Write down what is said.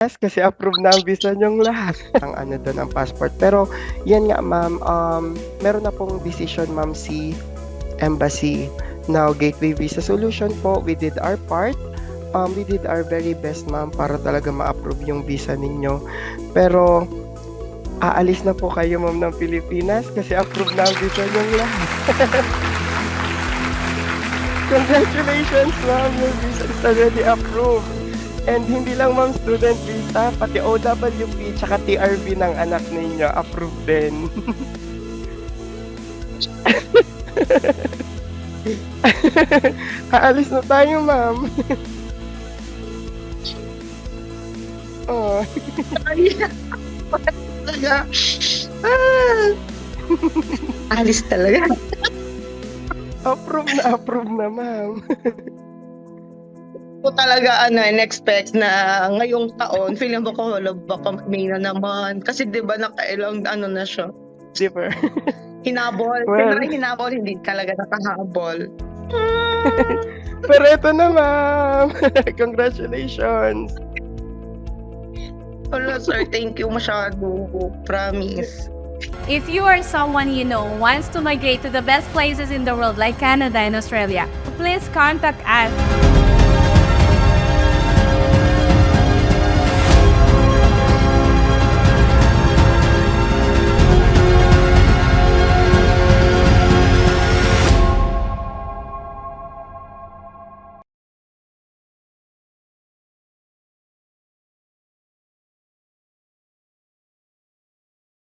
Kasi approve na ang visa niyong lahat. Ang ano do'n, ang passport. Pero 'yan nga ma'am, meron na pong decision ma'am si embassy. Now, Gateway Visa Solution po, we did our part. We did our very best ma'am para talaga ma-approve yung visa ninyo. Pero aalis na po kayo ma'am ng Pilipinas kasi approve na ang visa niyong lahat. Congratulations ma'am, your visa is already approved. And hindi lang ma'am student visa, pati OWP tsaka TRV ng anak ninyo approved din. Aalis na tayo ma'am. Oh. Talaga. Alis talaga. Approve na ma'am. Ko talaga in-expect na ngayong taon, feeling ko baka May na naman. Kasi 'di ba nakailang na siya. Di ba? Hinabol. Well, Siyempre hinabol, hindi talaga nakahabol. pero ito na ma'am. Congratulations. Wala sir, thank you masyado. Promise. If you or someone you know wants to migrate to the best places in the world like Canada and Australia, please contact us.